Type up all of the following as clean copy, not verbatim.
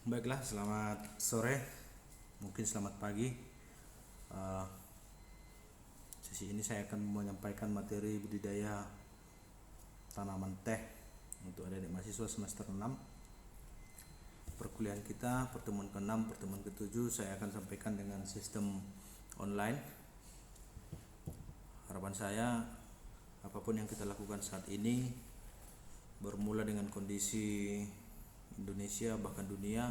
Baiklah, selamat sore, mungkin selamat pagi. Uh, Sesi ini saya akan menyampaikan materi budidaya tanaman teh untuk adik-adik mahasiswa semester 6. Perkuliahan kita pertemuan ke-6, pertemuan ke-7 saya akan sampaikan dengan sistem online. Harapan saya apapun yang kita lakukan saat ini bermula dengan kondisi Indonesia bahkan dunia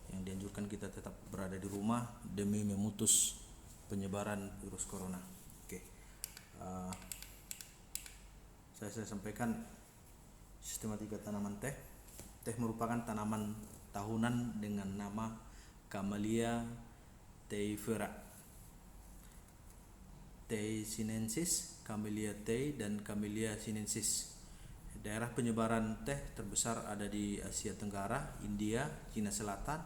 yang dianjurkan kita tetap berada di rumah demi memutus penyebaran virus corona. Saya sampaikan sistematika tanaman teh. Teh merupakan tanaman tahunan dengan nama Camellia theiifera, T. sinensis, Camellia T. dan Camellia sinensis. Daerah penyebaran teh terbesar ada di Asia Tenggara, India, Cina Selatan,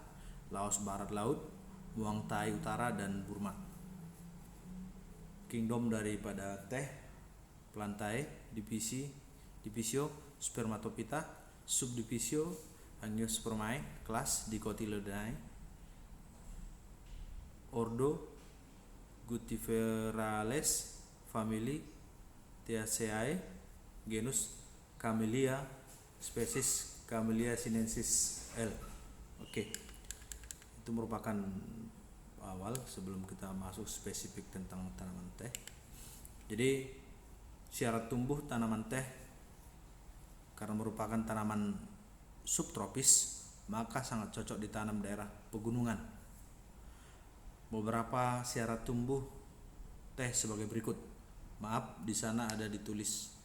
Laos Barat Laut, Muang Thai Utara, dan Burma. Kingdom daripada teh, Plantae, Divisio, Spermatophyta, Subdivisio, Angiospermae, kelas Dicotyledonea, Ordo Guttiferales, famili Theaceae, genus Camellia, spesies Camellia sinensis L. Itu merupakan awal sebelum kita masuk spesifik tentang tanaman teh. Jadi syarat tumbuh tanaman teh karena merupakan tanaman subtropis, maka sangat cocok ditanam daerah pegunungan. Beberapa syarat tumbuh teh sebagai berikut. Maaf, di sana ada ditulis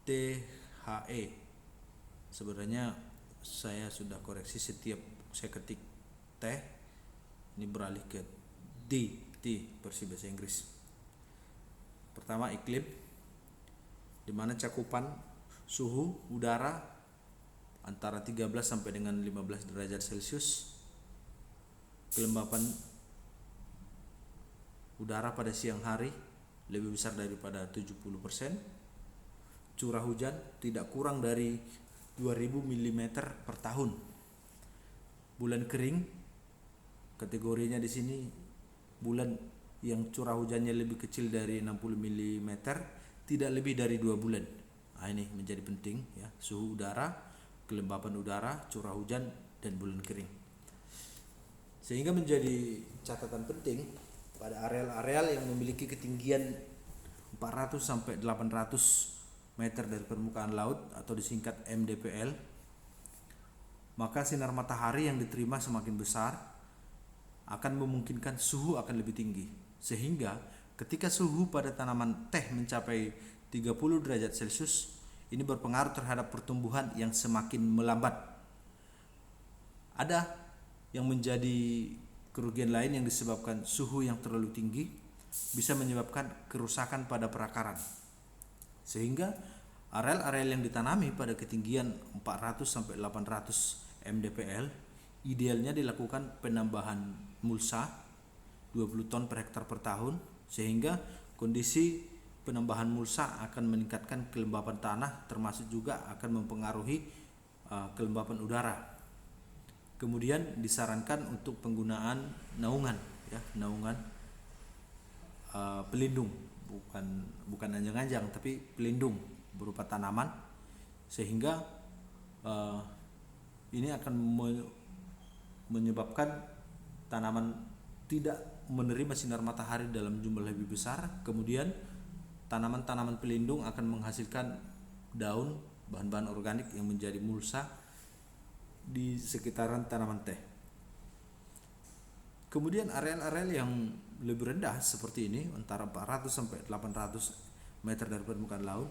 THE. Sebenarnya saya sudah koreksi setiap saya ketik teh, ini beralih ke T versi bahasa Inggris. Pertama, iklim, di mana cakupan suhu udara antara 13 sampai dengan 15 derajat Celcius. Kelembapan udara pada siang hari lebih besar daripada 70%. Curah hujan tidak kurang dari 2000 mm per tahun. Bulan kering, kategorinya di sini bulan yang curah hujannya lebih kecil dari 60 mm, tidak lebih dari 2 bulan. Ini menjadi penting ya, suhu udara, kelembapan udara, curah hujan, dan bulan kering. Sehingga menjadi catatan penting pada areal-areal yang memiliki ketinggian 400 sampai 800 meter dari permukaan laut atau disingkat MDPL, maka sinar matahari yang diterima semakin besar akan memungkinkan suhu akan lebih tinggi, sehingga ketika suhu pada tanaman teh mencapai 30 derajat Celcius, ini berpengaruh terhadap pertumbuhan yang semakin melambat. Ada yang menjadi kerugian lain yang disebabkan suhu yang terlalu tinggi, bisa menyebabkan kerusakan pada perakaran, sehingga areal-areal yang ditanami pada ketinggian 400 sampai 800 mdpl idealnya dilakukan penambahan mulsa 20 ton per hektar per tahun, sehingga kondisi penambahan mulsa akan meningkatkan kelembapan tanah, termasuk juga akan mempengaruhi kelembapan udara. Kemudian disarankan untuk penggunaan naungan pelindung, bukan anjang-anjang tapi pelindung berupa tanaman, sehingga ini akan menyebabkan tanaman tidak menerima sinar matahari dalam jumlah lebih besar. Kemudian tanaman-tanaman pelindung akan menghasilkan daun, bahan-bahan organik yang menjadi mulsa di sekitaran tanaman teh. Kemudian areal-areal yang lebih rendah seperti ini, antara 400 sampai 800 meter dari permukaan laut,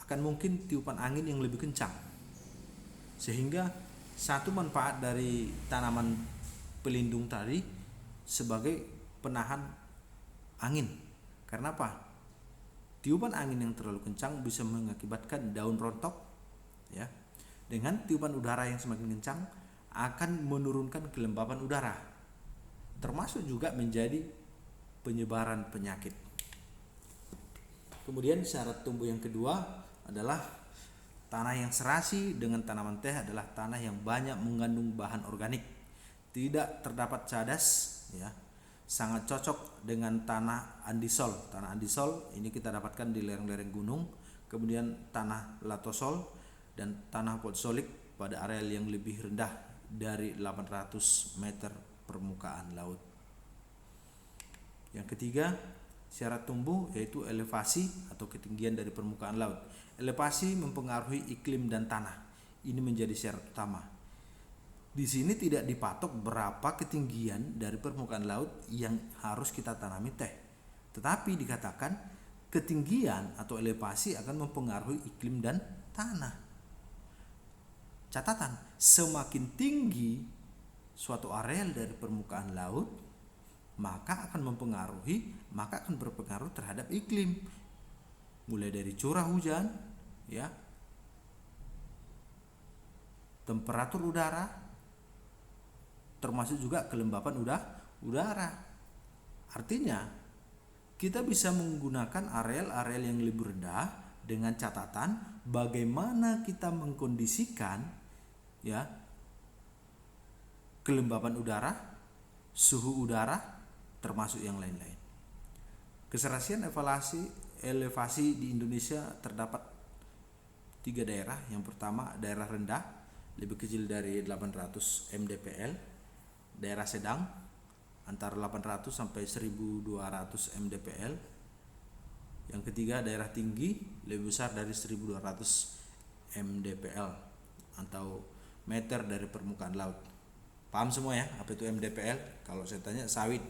akan mungkin tiupan angin yang lebih kencang, sehingga satu manfaat dari tanaman pelindung tadi sebagai penahan angin. Karena apa? Tiupan angin yang terlalu kencang bisa mengakibatkan daun rontok ya. Dengan tiupan udara yang semakin kencang akan menurunkan kelembapan udara, termasuk juga menjadi penyebaran penyakit. Kemudian syarat tumbuh yang kedua adalah Tanah yang serasi dengan tanaman teh adalah tanah yang banyak mengandung bahan organik, tidak terdapat cadas, ya. Sangat cocok dengan tanah andisol. Tanah andisol ini kita dapatkan di lereng-lereng gunung, kemudian tanah latosol dan tanah potsolik pada areal yang lebih rendah dari 800 meter permukaan laut. Yang ketiga, syarat tumbuh yaitu elevasi atau ketinggian dari permukaan laut. Elevasi mempengaruhi iklim dan tanah. Ini menjadi syarat utama. Di sini tidak dipatok berapa ketinggian dari permukaan laut yang harus kita tanami teh. Tetapi dikatakan ketinggian atau elevasi akan mempengaruhi iklim dan tanah. Catatan, semakin tinggi suatu areal dari permukaan laut, maka akan berpengaruh terhadap iklim. Mulai dari curah hujan, ya, temperatur udara, termasuk juga kelembapan udara. Artinya, kita bisa menggunakan areal-areal yang lebih rendah dengan catatan bagaimana kita mengkondisikan, ya, kelembapan udara, suhu udara, termasuk yang lain-lain. Keserasian elevasi di Indonesia terdapat 3 daerah. Yang pertama, daerah rendah lebih kecil dari 800 mdpl, daerah sedang antara 800 sampai 1200 mdpl. Yang ketiga, daerah tinggi lebih besar dari 1200 mdpl atau meter dari permukaan laut. Paham semua ya apa itu mdpl? Kalau saya tanya sawit,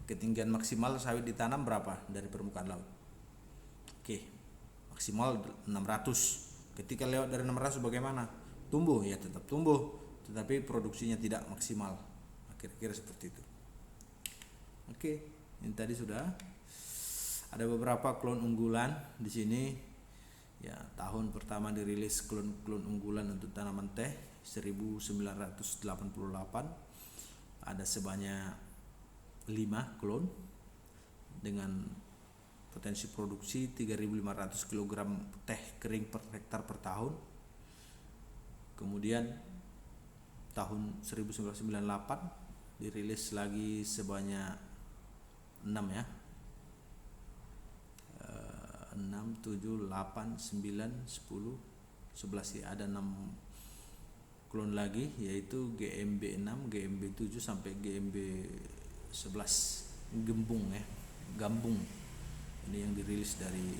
ketinggian maksimal sawit ditanam berapa dari permukaan laut? Oke, maksimal 600. Ketika lewat dari 600 bagaimana? Tumbuh, ya tetap tumbuh, tetapi produksinya tidak maksimal. Kira-kira seperti itu. Oke, ini tadi sudah ada beberapa klon unggulan di sini. Ya, tahun pertama dirilis klon unggulan untuk tanaman teh 1988. Ada sebanyak 5 klon dengan potensi produksi 3.500 kg teh kering per hektar per tahun. Kemudian tahun 1998 dirilis lagi sebanyak 6 ya. 6, 7, 8, 9, 10, 11 ya. Ada 6 klon lagi yaitu GMB 6, GMB 7 sampai GMB 11 gambung. Ini yang dirilis dari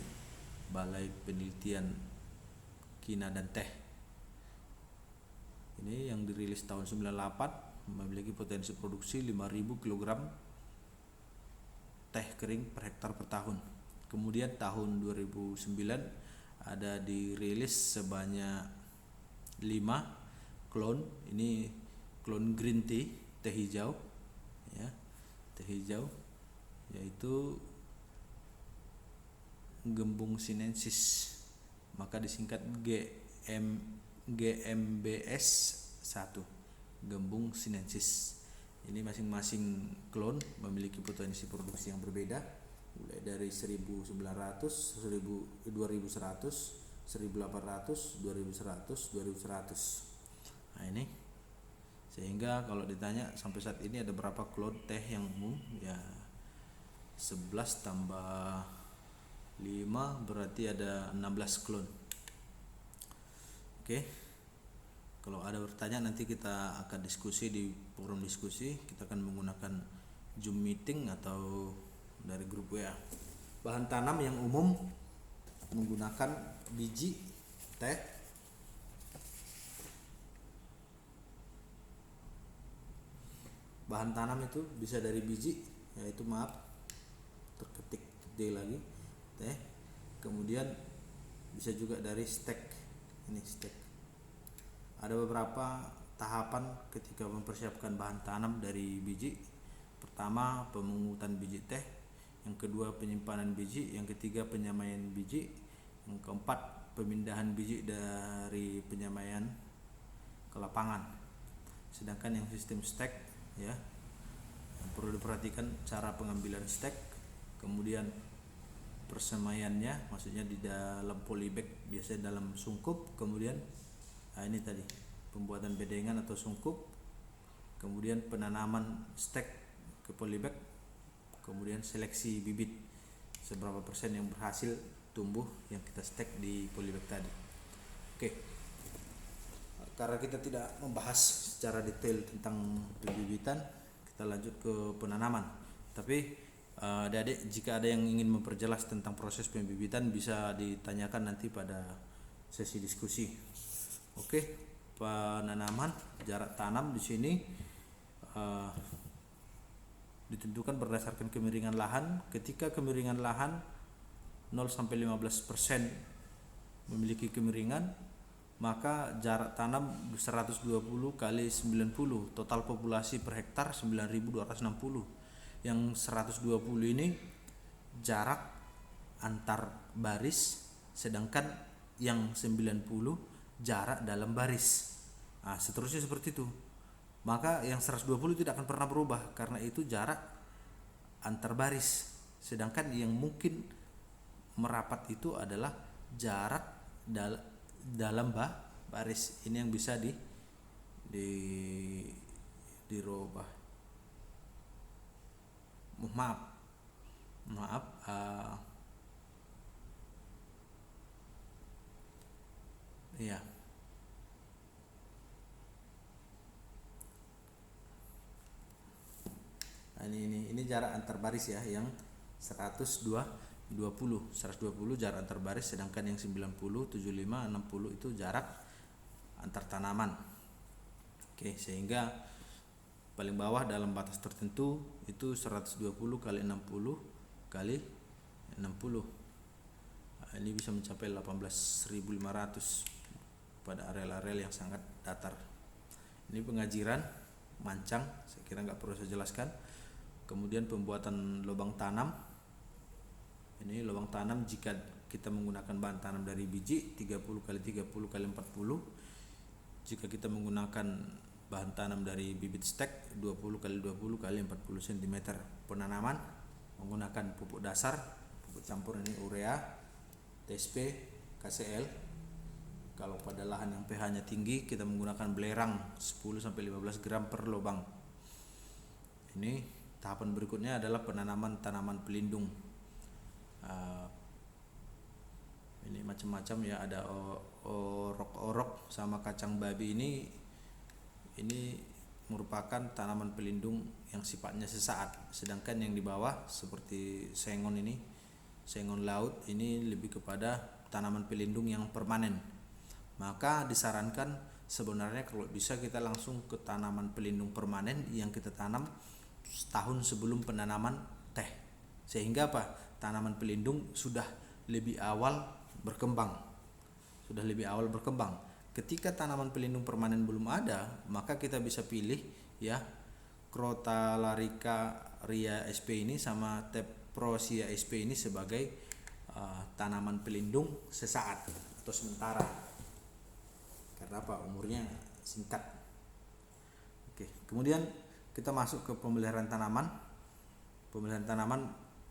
Balai Penelitian Kina dan Teh. Ini yang dirilis tahun 98, memiliki potensi produksi 5.000 kg teh kering per hektar per tahun. Kemudian tahun 2009 ada dirilis sebanyak 5 klon. Ini klon green tea, teh hijau ya, teh hijau, yaitu Gembung sinensis, maka disingkat GMBS 1, Gembung sinensis. Ini masing-masing klon memiliki potensi produksi yang berbeda, mulai dari 1900, 2100, 1800, 2100, 2100. Nah ini, sehingga kalau ditanya sampai saat ini ada berapa klon teh yang umum, ya 11 tambah 5 berarti ada 16 klon. Oke. Kalau ada pertanyaan nanti kita akan diskusi di forum diskusi. Kita akan menggunakan Zoom meeting atau dari grup WA. Bahan tanam yang umum menggunakan biji teh, bahan tanam itu bisa dari biji, yaitu terketik D lagi teh, kemudian bisa juga dari stek. Ini stek. Ada beberapa tahapan ketika mempersiapkan bahan tanam dari biji. Pertama, pemungutan biji teh, yang kedua penyimpanan biji, yang ketiga penyamaian biji, yang keempat pemindahan biji dari penyamaian ke lapangan. Sedangkan yang sistem stek, ya, yang perlu diperhatikan cara pengambilan stek, kemudian persemaiannya, maksudnya di dalam polybag, biasanya dalam sungkup. Kemudian ini tadi pembuatan bedengan atau sungkup, kemudian penanaman stek ke polybag, kemudian seleksi bibit seberapa persen yang berhasil tumbuh yang kita stek di polybag tadi. Oke, karena kita tidak membahas secara detail tentang pembibitan, kita lanjut ke penanaman. Tapi adik-adik, jika ada yang ingin memperjelas tentang proses pembibitan bisa ditanyakan nanti pada sesi diskusi. Oke, penanaman, jarak tanam di sini ditentukan berdasarkan kemiringan lahan. Ketika kemiringan lahan 0-15% memiliki kemiringan, maka jarak tanam 120 kali 90, total populasi per hektar 9.260. Yang 120 ini jarak antar baris, sedangkan yang 90 jarak dalam baris. Seterusnya seperti itu. Maka yang 120 tidak akan pernah berubah karena itu jarak antar baris. Sedangkan yang mungkin merapat itu adalah jarak dalam baris. Ini yang bisa dirubah. Maaf, iya. Ini jarak antar baris ya, yang 120 jarak antar baris, sedangkan yang 90, 75, 60 itu jarak antar tanaman. Oke, sehingga paling bawah dalam batas tertentu itu 120 kali 60 kali 60. Ini bisa mencapai 18.500 pada areal-areal yang sangat datar. Ini pengajiran mancang, saya kira nggak perlu saya jelaskan. Kemudian pembuatan lubang tanam. Ini lubang tanam jika kita menggunakan bahan tanam dari biji 30 kali 30 kali 40. Jika kita menggunakan bahan tanam dari bibit stek 20 kali 20 kali 40 cm. Penanaman menggunakan pupuk dasar, pupuk campur ini urea, TSP, KCL. Kalau pada lahan yang pH-nya tinggi kita menggunakan belerang 10-15 gram per lubang. Ini tahapan berikutnya adalah penanaman tanaman pelindung. Ini macam-macam ya, ada orok-orok sama kacang babi. Ini merupakan tanaman pelindung yang sifatnya sesaat, sedangkan yang di bawah seperti sengon ini, sengon laut, ini lebih kepada tanaman pelindung yang permanen. Maka disarankan sebenarnya kalau bisa kita langsung ke tanaman pelindung permanen yang kita tanam setahun sebelum penanaman teh, sehingga tanaman pelindung sudah lebih awal berkembang. Ketika tanaman pelindung permanen belum ada, maka kita bisa pilih ya Crotalaria ria sp ini sama Tephrosia sp ini sebagai tanaman pelindung sesaat atau sementara. Karena umurnya singkat. Oke, kemudian kita masuk ke pemeliharaan tanaman. Pemeliharaan tanaman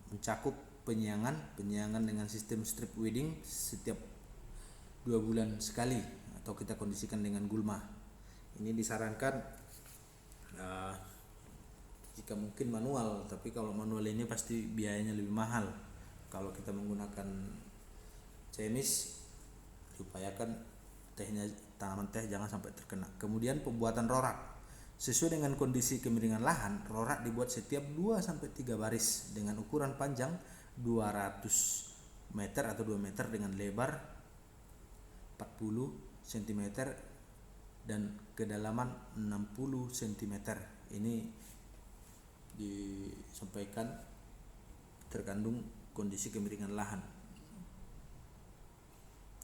mencakup penyiangan dengan sistem strip weeding setiap 2 bulan sekali, atau kita kondisikan dengan gulma. Ini disarankan jika mungkin manual, tapi kalau manual ini pasti biayanya lebih mahal. Kalau kita menggunakan chemis, diupayakan tanaman teh jangan sampai terkena. Kemudian pembuatan rorak. Sesuai dengan kondisi kemiringan lahan, rorak dibuat setiap 2-3 baris dengan ukuran panjang 200 meter atau 2 meter dengan lebar 40 cm dan kedalaman 60 cm. Ini disampaikan terkandung kondisi kemiringan lahan.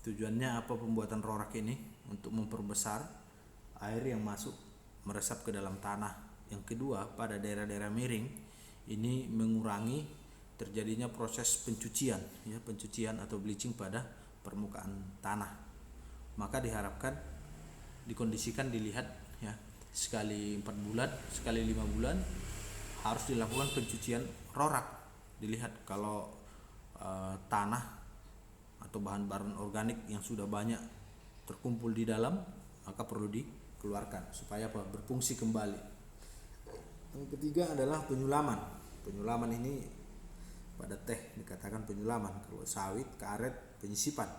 Tujuannya apa pembuatan rorak ini? Untuk memperbesar air yang masuk meresap ke dalam tanah. Yang kedua, pada daerah-daerah miring ini mengurangi terjadinya proses pencucian atau bleaching pada permukaan tanah. Maka diharapkan dikondisikan, dilihat ya, sekali 4 bulan, sekali 5 bulan harus dilakukan pencucian rorak. Dilihat kalau tanah atau bahan-bahan organik yang sudah banyak terkumpul di dalam, maka perlu dikeluarkan supaya berfungsi kembali. Yang ketiga adalah penyulaman. Penyulaman ini pada teh dikatakan penyulaman, kalau sawit, karet, penyisipan.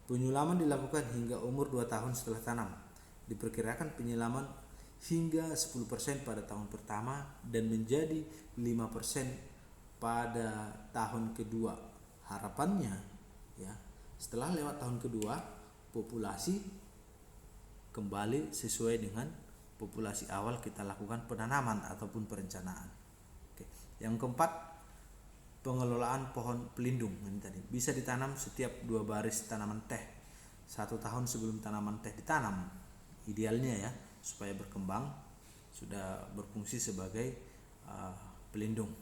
Penyulaman dilakukan hingga umur 2 tahun setelah tanam. Diperkirakan penyulaman hingga 10% pada tahun pertama dan menjadi 5% pada tahun kedua. Harapannya ya, setelah lewat tahun kedua populasi kembali sesuai dengan populasi awal kita lakukan penanaman ataupun perencanaan. Oke. Yang keempat, pengelolaan pohon pelindung. Ini tadi bisa ditanam setiap 2 baris tanaman teh 1 tahun sebelum tanaman teh ditanam, idealnya ya, supaya berkembang sudah berfungsi sebagai pelindung.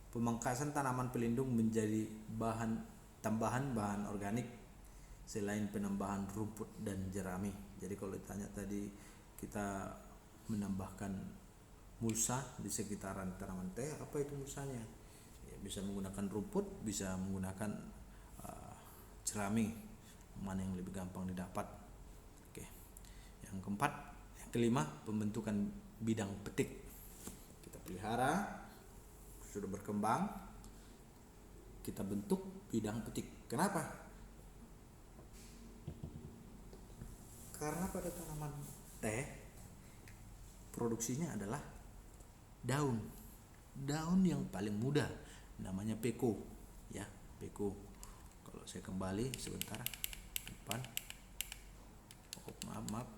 Pemangkasan tanaman pelindung menjadi tambahan bahan organik selain penambahan rumput dan jerami. Jadi kalau ditanya tadi kita menambahkan mulsa di sekitaran tanaman teh, apa itu mulsanya? Ya, bisa menggunakan rumput, bisa menggunakan jerami, mana yang lebih gampang didapat. Oke. Yang keempat, yang kelima, pembentukan bidang petik. Kita pelihara, sudah berkembang, kita bentuk bidang petik. Kenapa? Karena pada tanaman teh produksinya adalah daun yang paling mudah, namanya peko ya, peko. Kalau saya kembali sebentar depan, maaf.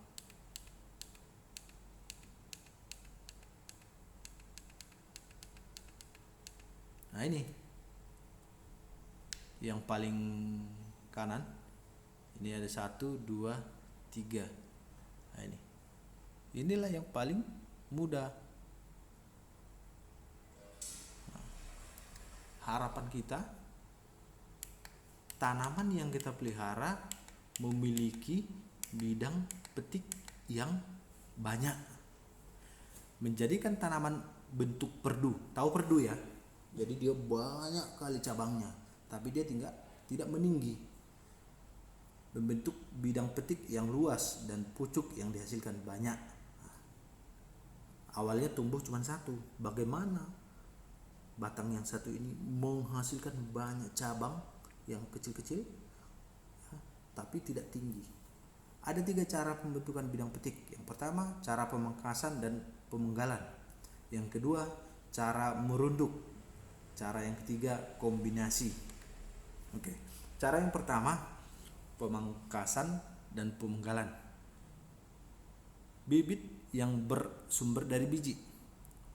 Nah ini yang paling kanan, ini ada 1, 2, 3. Nah inilah yang paling mudah. Nah, harapan kita tanaman yang kita pelihara memiliki bidang petik yang banyak, menjadikan tanaman bentuk perdu. Tahu perdu ya? Jadi dia banyak kali cabangnya, tapi dia tidak meninggi, membentuk bidang petik yang luas dan pucuk yang dihasilkan banyak. Awalnya tumbuh cuma 1, bagaimana batang yang satu ini menghasilkan banyak cabang yang kecil-kecil ya, tapi tidak tinggi. Ada 3 cara pembentukan bidang petik. Yang pertama, cara pemangkasan dan pemenggalan. Yang kedua, cara merunduk. Cara yang ketiga, kombinasi. Oke. Cara yang pertama, pemangkasan dan pemenggalan. Bibit yang bersumber dari biji.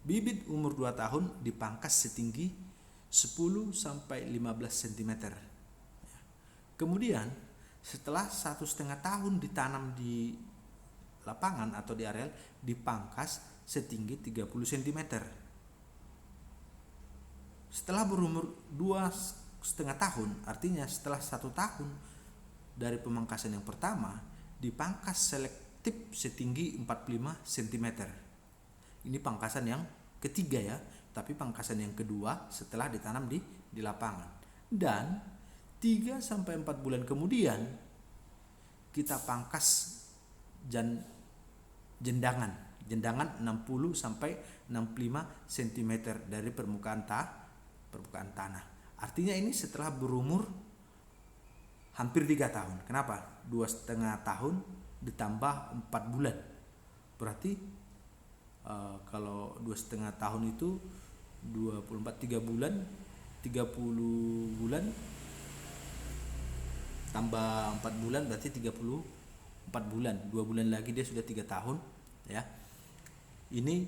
Bibit umur 2 tahun dipangkas setinggi 10 sampai 15 cm. Kemudian setelah 1,5 tahun ditanam di lapangan atau di areal, dipangkas setinggi 30 cm. Setelah berumur 2,5 tahun, artinya setelah 1 tahun dari pemangkasan yang pertama, dipangkas selektif setinggi 45 cm. Ini pangkasan yang ketiga ya, tapi pangkasan yang kedua setelah ditanam di lapangan. Dan 3 sampai 4 bulan kemudian kita pangkas jendangan 60 sampai 65 cm dari permukaan tanah. Artinya ini setelah berumur hampir 3 tahun. Kenapa? 2,5 tahun ditambah 4 bulan. Berarti kalau 2,5 tahun itu 24, 3 bulan, 30 bulan tambah 4 bulan berarti 34 bulan. 2 bulan lagi dia sudah 3 tahun ya. Ini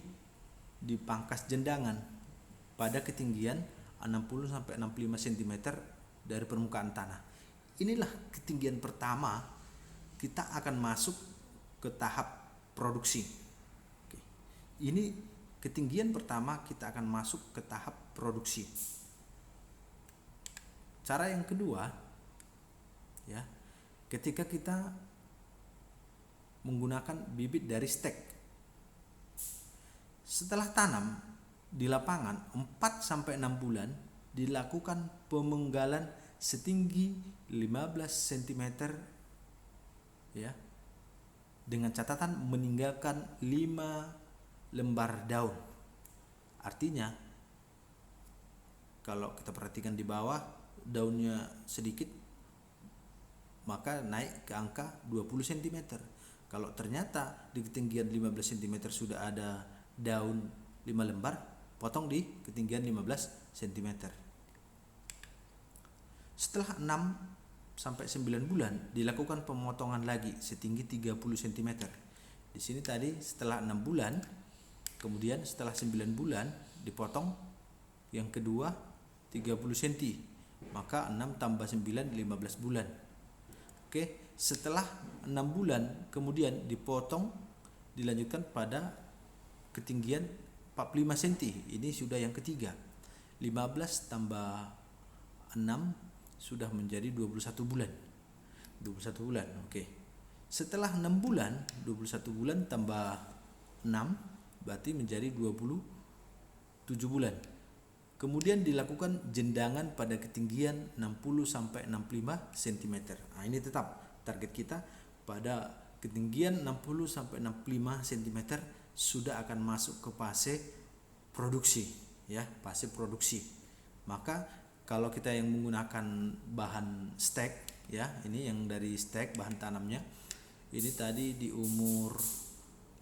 dipangkas jendangan pada ketinggian 60 sampai 65 cm dari permukaan tanah. Inilah ketinggian pertama kita akan masuk ke tahap produksi. Oke. Ini ketinggian pertama kita akan masuk ke tahap produksi. Cara yang kedua ya, ketika kita menggunakan bibit dari stek. Setelah tanam di lapangan 4 sampai 6 bulan dilakukan pemenggalan setinggi 15 cm ya, dengan catatan meninggalkan 5 lembar daun. Artinya kalau kita perhatikan di bawah daunnya sedikit, maka naik ke angka 20 cm. Kalau ternyata di ketinggian 15 cm sudah ada daun 5 lembar, potong di ketinggian 15 cm. Setelah 6 sampai 9 bulan dilakukan pemotongan lagi setinggi 30 cm. Di sini tadi setelah 6 bulan, kemudian setelah 9 bulan dipotong yang kedua 30 cm. Maka 6 tambah 9 15 bulan. Oke, setelah 6 bulan kemudian dipotong, dilanjutkan pada ketinggian 45 cm. Ini sudah yang ketiga. 15 tambah 6 sudah menjadi 21 bulan. 21 bulan. Oke. Setelah 6 bulan, 21 bulan tambah 6 berarti menjadi 27 bulan. Kemudian dilakukan jendangan pada ketinggian 60 sampai 65 cm. Nah, ini tetap target kita pada ketinggian 60 sampai 65 cm sudah akan masuk ke fase produksi ya, fase produksi. Maka kalau kita yang menggunakan bahan stek ya, ini yang dari stek bahan tanamnya. Ini tadi di umur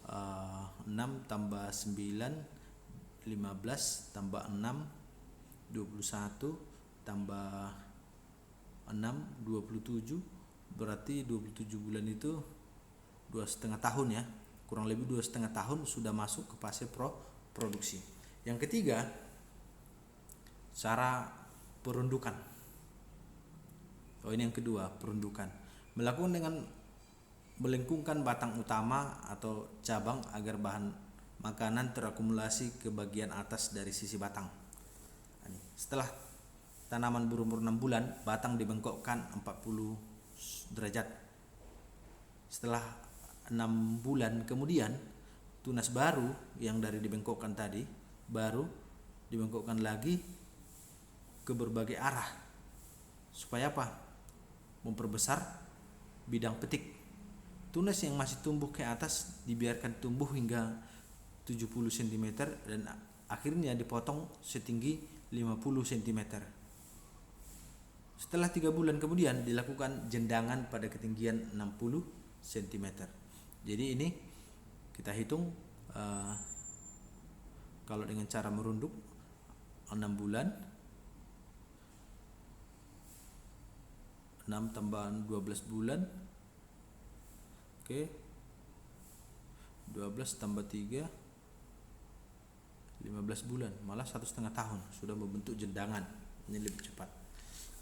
6 tambah 9 15 tambah 6 21 tambah 6 27, berarti 27 bulan itu 2,5 tahun ya, kurang lebih 2,5 tahun sudah masuk ke fase produksi. Yang ketiga, cara perundukan. Ini yang kedua, perundukan. Melakukan dengan melengkungkan batang utama atau cabang agar bahan makanan terakumulasi ke bagian atas dari sisi batang. Setelah tanaman berumur 6 bulan, batang dibengkokkan 40 derajat. Setelah 6 bulan kemudian, tunas baru yang dari dibengkokkan tadi baru dibengkokkan lagi ke berbagai arah. Supaya apa? Memperbesar bidang petik. Tunas yang masih tumbuh ke atas dibiarkan tumbuh hingga 70 cm dan akhirnya dipotong setinggi 50 cm. Setelah 3 bulan kemudian dilakukan jendangan pada ketinggian 60 cm. Jadi ini kita hitung kalau dengan cara merunduk 6 bulan 6 tambah 12 bulan. Oke. 12 tambah 3 15 bulan, malah 1,5 tahun sudah membentuk jendangan. Ini lebih cepat.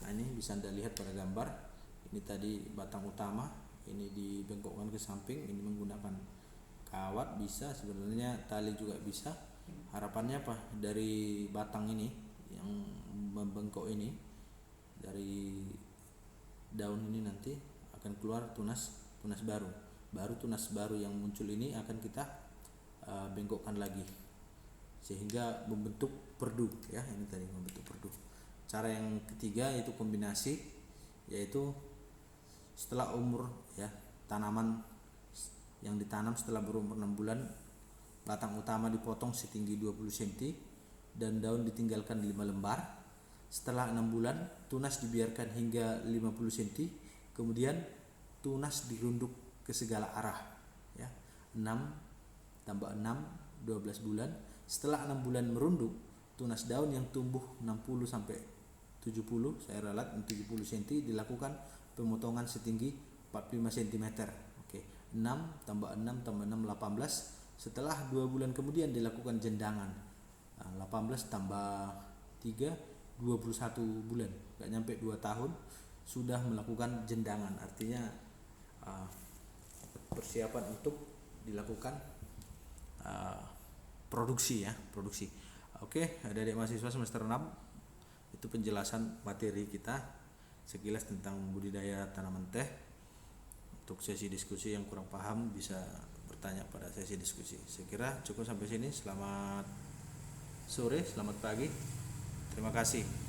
Nah, ini bisa Anda lihat pada gambar. Ini tadi batang utama, ini dibengkokkan ke samping, ini menggunakan kawat bisa, sebenarnya tali juga bisa. Harapannya apa? Dari batang ini yang membengkok ini, dari daun ini nanti akan keluar tunas baru. Tunas baru yang muncul ini akan kita bengkokkan lagi sehingga membentuk perdu ya. Ini tadi membentuk perdu. Cara yang ketiga itu kombinasi, yaitu setelah umur ya, tanaman yang ditanam setelah berumur 6 bulan, batang utama dipotong setinggi 20 cm dan daun ditinggalkan 5 lembar. Setelah 6 bulan tunas dibiarkan hingga 50 cm, kemudian tunas dirunduk ke segala arah ya. 6 tambah 6 12 bulan. Setelah 6 bulan merunduk, tunas daun yang tumbuh 60 sampai 70, saya ralat 70 cm, dilakukan pemotongan setinggi 45 cm. Oke, 6 tambah 6 tambah 6 18. Setelah 2 bulan kemudian dilakukan jendangan. 18 tambah 3 21 bulan. Enggak nyampe 2 tahun sudah melakukan jendangan. Artinya persiapan untuk dilakukan produksi ya, produksi. Oke, adik-adik mahasiswa semester 6, itu penjelasan materi kita sekilas tentang budidaya tanaman teh. Untuk sesi diskusi yang kurang paham bisa bertanya pada sesi diskusi. Saya kira cukup sampai sini. Selamat sore, selamat pagi. Terima kasih.